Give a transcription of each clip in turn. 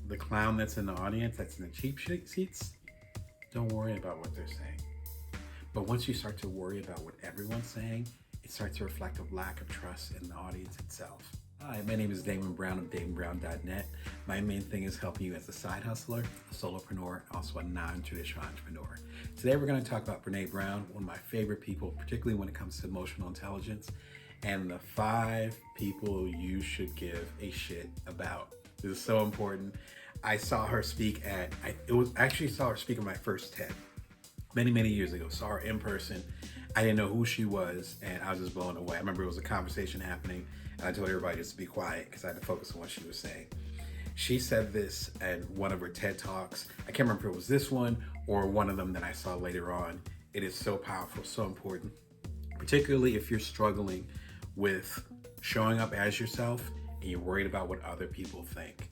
the clown that's in the audience, that's in the cheap seats, don't worry about what they're saying. But once you start to worry about what everyone's saying, it starts to reflect a lack of trust in the audience itself. Hi, my name is Damon Brown of DamonBrown.net. My main thing is helping you as a side hustler, a solopreneur, also a non-traditional entrepreneur. Today we're going to talk about Brene Brown, one of my favorite people, particularly when it comes to emotional intelligence, and the 5 people you should give a shit about. This is so important. I saw her speak at my first TED many years ago. Saw her in person. I didn't know who she was, and I was just blown away. I remember it was a conversation happening, and I told everybody just to be quiet because I had to focus on what she was saying. She said this at one of her TED Talks. I can't remember if it was this one or one of them that I saw later on. It is so powerful, so important, particularly if you're struggling with showing up as yourself and you're worried about what other people think.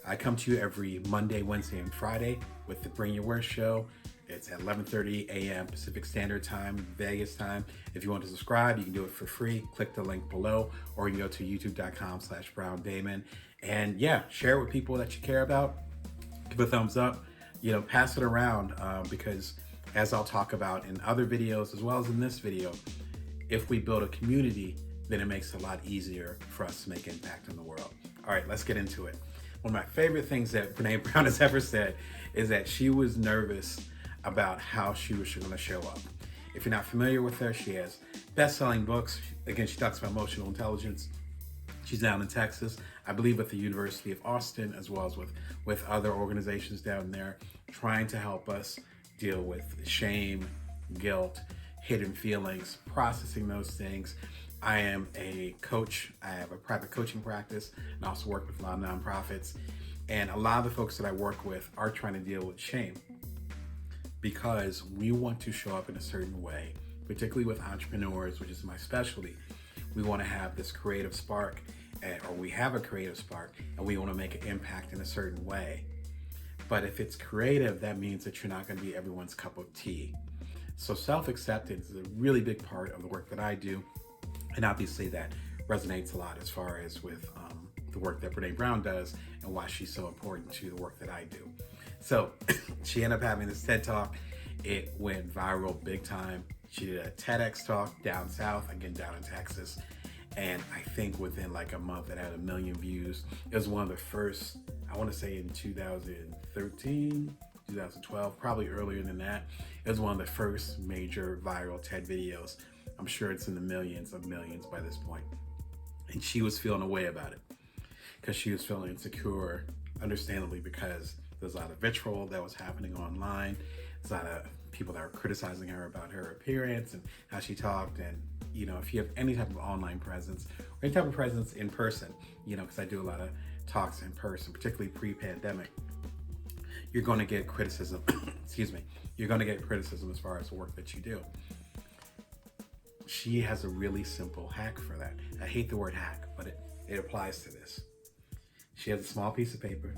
I come to you every Monday, Wednesday, and Friday with the Bring Your Worst show. It's at 11:30 a.m. Pacific Standard Time, Vegas time. If you want to subscribe, you can do it for free. Click the link below, or you can go to youtube.com/BrownDamon. And yeah, share it with people that you care about. Give a thumbs up. Pass it around because as I'll talk about in other videos, as well as in this video, if we build a community, then it makes it a lot easier for us to make impact in the world. All right, let's get into it. One of my favorite things that Brene Brown has ever said is that she was nervous about how she was going to show up. If you're not familiar with her, she has best-selling books. Again, she talks about emotional intelligence. She's down in Texas, I believe at the University of Austin, as well as with other organizations down there, trying to help us deal with shame, guilt, hidden feelings, processing those things. I am a coach. I have a private coaching practice and also work with a lot of nonprofits. And a lot of the folks that I work with are trying to deal with shame because we want to show up in a certain way, particularly with entrepreneurs, which is my specialty. We want to have this creative spark, or we have a creative spark, and we want to make an impact in a certain way. But if it's creative, that means that you're not going to be everyone's cup of tea. So self-acceptance is a really big part of the work that I do. And obviously that resonates a lot as far as with the work that Brene Brown does and why she's so important to the work that I do. So she ended up having this TED Talk. It went viral big time. She did a TEDx talk down south, again down in Texas. And I think within like a month it had 1 million views. It was one of the first, I want to say in 2013, 2012, probably earlier than that. It was one of the first major viral TED videos. I'm sure it's in the millions of millions by this point. And she was feeling a way about it because she was feeling insecure, understandably, because there's a lot of vitriol that was happening online. There's a lot of people that were criticizing her about her appearance and how she talked. And, if you have any type of online presence or any type of presence in person, because I do a lot of talks in person, particularly pre-pandemic, you're going to get criticism. Excuse me. You're going to get criticism as far as the work that you do. She has a really simple hack for that. I hate the word hack, but it applies to this. She has a small piece of paper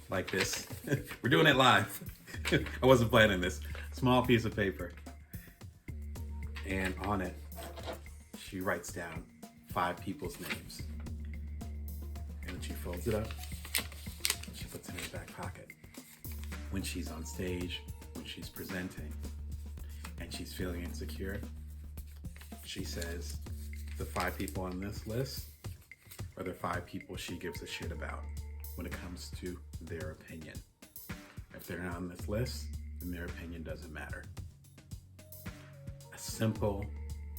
like this. We're doing it live. I wasn't planning this. Small piece of paper. And on it, she writes down 5 people's names. And she folds it up. She puts it in her back pocket. When she's on stage, when she's presenting, and she's feeling insecure, she says the 5 people on this list are the 5 people she gives a shit about when it comes to their opinion. If they're not on this list, then their opinion doesn't matter. A simple,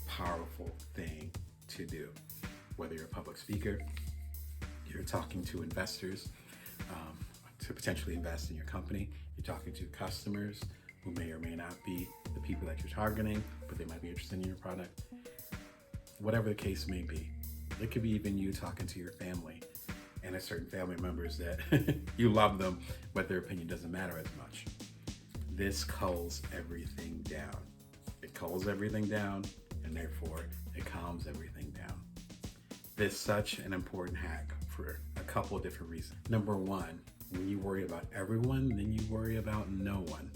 powerful thing to do. Whether you're a public speaker, you're talking to investors to potentially invest in your company, you're talking to customers who may or may not be the people that you're targeting, but they might be interested in your product. Whatever the case may be. It could be even you talking to your family and a certain family members that you love them, but their opinion doesn't matter as much. This culls everything down. It culls everything down, and therefore it calms everything down. This is such an important hack for a couple of different reasons. Number one, when you worry about everyone, then you worry about no one.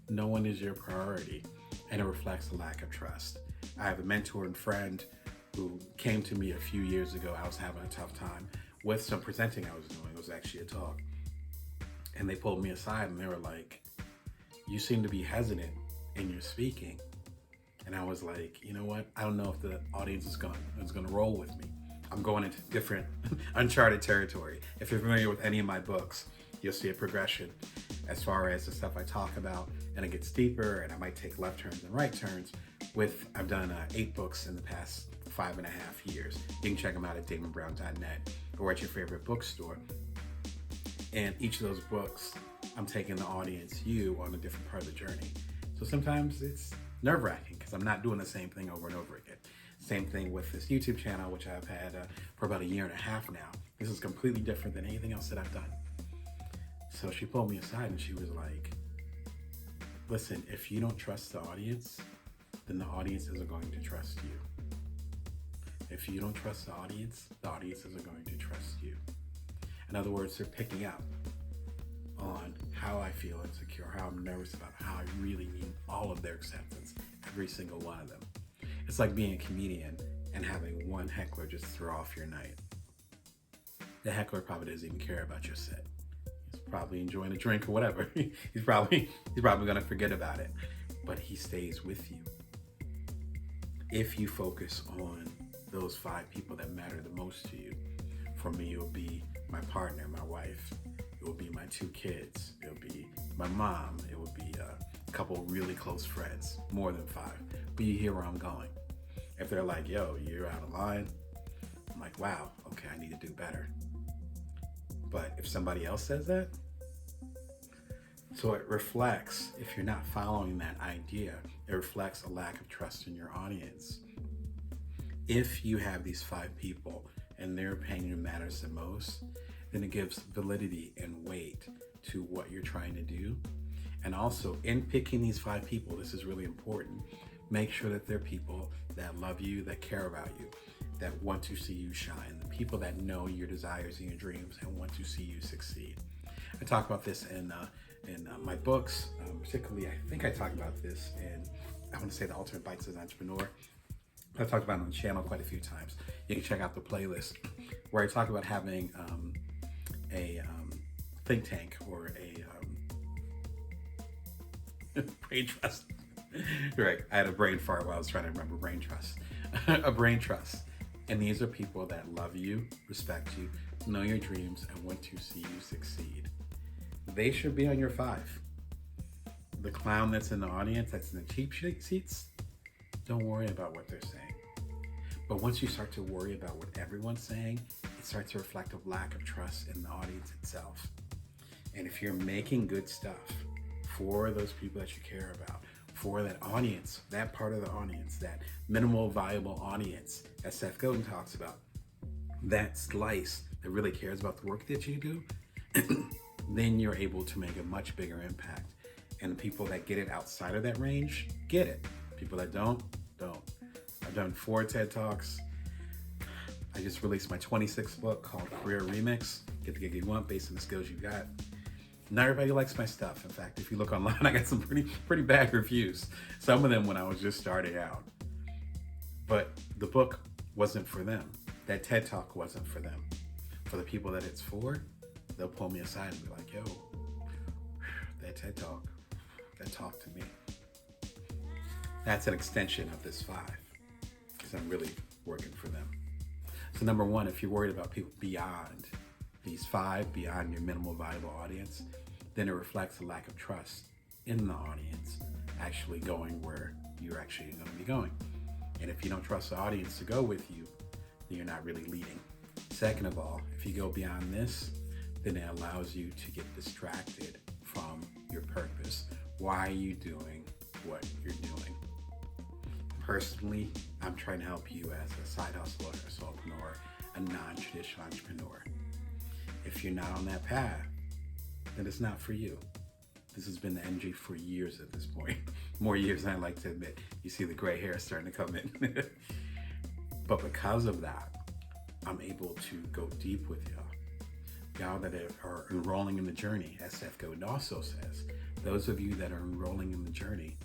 No one is your priority, and it reflects a lack of trust. I have a mentor and friend who came to me a few years ago. I was having a tough time with some presenting I was doing. It was actually a talk. And they pulled me aside and they were like, you seem to be hesitant in your speaking. And I was like, you know what? I don't know if the audience is gonna roll with me. I'm going into different uncharted territory. If you're familiar with any of my books, you'll see a progression as far as the stuff I talk about, and it gets deeper, and I might take left turns and right turns. I've done 8 books in the past 5.5 years. You can check them out at damonbrown.net or at your favorite bookstore. And each of those books, I'm taking the audience, you, on a different part of the journey. So sometimes it's nerve-wracking because I'm not doing the same thing over and over again. Same thing with this YouTube channel, which I've had for about 1.5 years now. This is completely different than anything else that I've done. So she pulled me aside and she was like, listen, if you don't trust the audience, then the audience isn't going to trust you. If you don't trust the audience isn't going to trust you. In other words, they're picking up on how I feel insecure, how I'm nervous about how I really need all of their acceptance, every single one of them. It's like being a comedian and having one heckler just throw off your night. The heckler probably doesn't even care about your set. He's probably enjoying a drink or whatever. He's probably gonna forget about it, but he stays with you. If you focus on those 5 people that matter the most to you, for me, it'll be my partner, my wife. It will be my 2 kids. It'll be my mom. It will be a couple really close friends, more than 5. But you hear where I'm going. If they're like, yo, you're out of line, I'm like, wow, okay, I need to do better. But if somebody else says that, so it reflects, if you're not following that idea, it reflects a lack of trust in your audience. If you have these 5 people and their opinion matters the most, then it gives validity and weight to what you're trying to do. And also, in picking these 5 people, this is really important. Make sure that they're people that love you, that care about you, that want to see you shine, the people that know your desires and your dreams and want to see you succeed. I talk about this in my books, particularly, I think I talk about this in, I want to say, The Ultimate Bites as an Entrepreneur. I've talked about it on the channel quite a few times. You can check out the playlist where I talk about having a think tank or a brain trust. Right, I had a brain fart while I was trying to remember brain trust. A brain trust. And these are people that love you, respect you, know your dreams, and want to see you succeed. They should be on your 5. The clown that's in the audience, that's in the cheap seats, don't worry about what they're saying. But once you start to worry about what everyone's saying, it starts to reflect a lack of trust in the audience itself. And if you're making good stuff for those people that you care about, for that audience, that part of the audience, that minimal viable audience that Seth Godin talks about, that slice that really cares about the work that you do, then you're able to make a much bigger impact. And the people that get it outside of that range, get it. People that don't. I've done 4 TED Talks. I just released my 26th book called Career Remix, Get the Gig You Want based on the skills you got. Not everybody likes my stuff. In fact, if you look online, I got some pretty bad reviews. Some of them when I was just starting out. But the book wasn't for them. That TED Talk wasn't for them. For the people that it's for, they'll pull me aside and be like, yo, that TED Talk, that talked to me. That's an extension of this 5, because I'm really working for them. So number 1, if you're worried about people beyond these 5, beyond your minimal viable audience, then it reflects a lack of trust in the audience actually going where you're actually going to be going. And if you don't trust the audience to go with you, then you're not really leading. Second of all, if you go beyond this, then it allows you to get distracted from your purpose. Why are you doing what you're doing? Personally, I'm trying to help you as a side hustler, a solopreneur, a non-traditional entrepreneur. If you're not on that path, then it's not for you. This has been the energy for years at this point. More years than I like to admit. You see the gray hair starting to come in. But because of that, I'm able to go deep with y'all. Y'all that are enrolling in the journey, as Seth Godin also says. Those of you that are enrolling in the journey,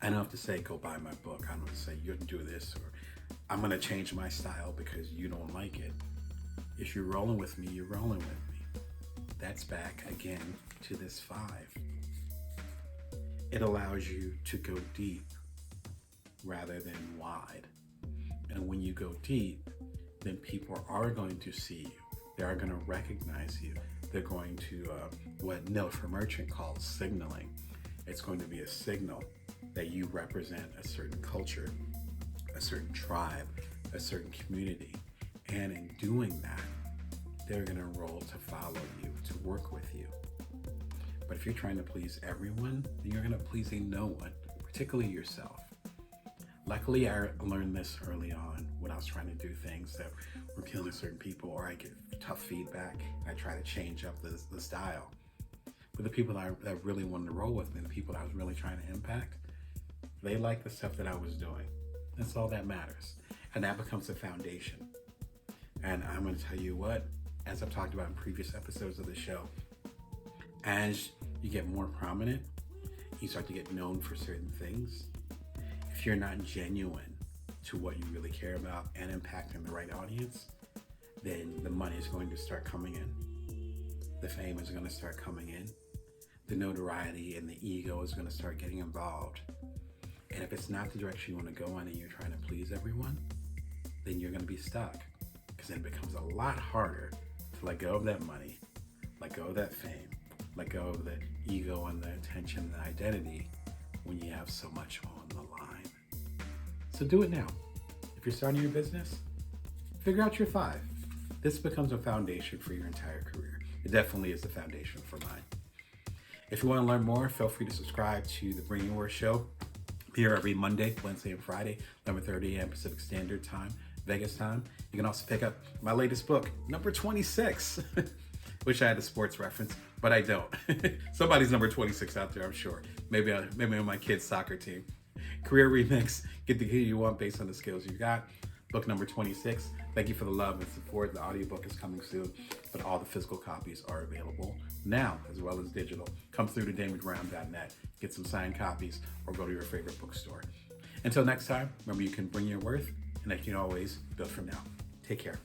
I don't have to say, go buy my book. I don't have to say, you can do this, or I'm going to change my style because you don't like it. If you're rolling with me, you're rolling with me. That's back again to this 5. It allows you to go deep rather than wide. And when you go deep, then people are going to see you. They are going to recognize you. They're going to, what Neil Merchant calls signaling. It's going to be a signal that you represent a certain culture, a certain tribe, a certain community. And in doing that, they're going to roll to follow you, to work with you. But if you're trying to please everyone, then you're going to please no one, particularly yourself. Luckily, I learned this early on when I was trying to do things that were appealing to certain people, or I get tough feedback. I try to change up the style. But the people that really wanted to roll with me, the people that I was really trying to impact, they liked the stuff that I was doing. That's all that matters. And that becomes the foundation. And I'm going to tell you what, as I've talked about in previous episodes of the show, as you get more prominent, you start to get known for certain things. If you're not genuine to what you really care about and impacting the right audience, then the money is going to start coming in. The fame is going to start coming in. The notoriety and the ego is going to start getting involved. And if it's not the direction you want to go in and you're trying to please everyone, then you're going to be stuck. Because then it becomes a lot harder to let go of that money, let go of that fame, let go of the ego and the attention and the identity when you have so much on the line. So do it now. If you're starting your business, figure out your 5. This becomes a foundation for your entire career. It definitely is the foundation for mine. If you want to learn more, feel free to subscribe to the Brene Show here every Monday, Wednesday, and Friday, 11:30 a.m. Pacific Standard Time, Vegas time. You can also pick up my latest book, number 26. Wish I had a sports reference, but I don't. Somebody's number 26 out there, I'm sure. Maybe on my kid's soccer team. Career Remix, get the gear you want based on the skills you got. Book number 26. Thank you for the love and support. The audiobook is coming soon, but all the physical copies are available now, as well as digital. Come through to DamonBrown.net, get some signed copies, or go to your favorite bookstore. Until next time, remember you can bring your worth, and that you can always build from now. Take care.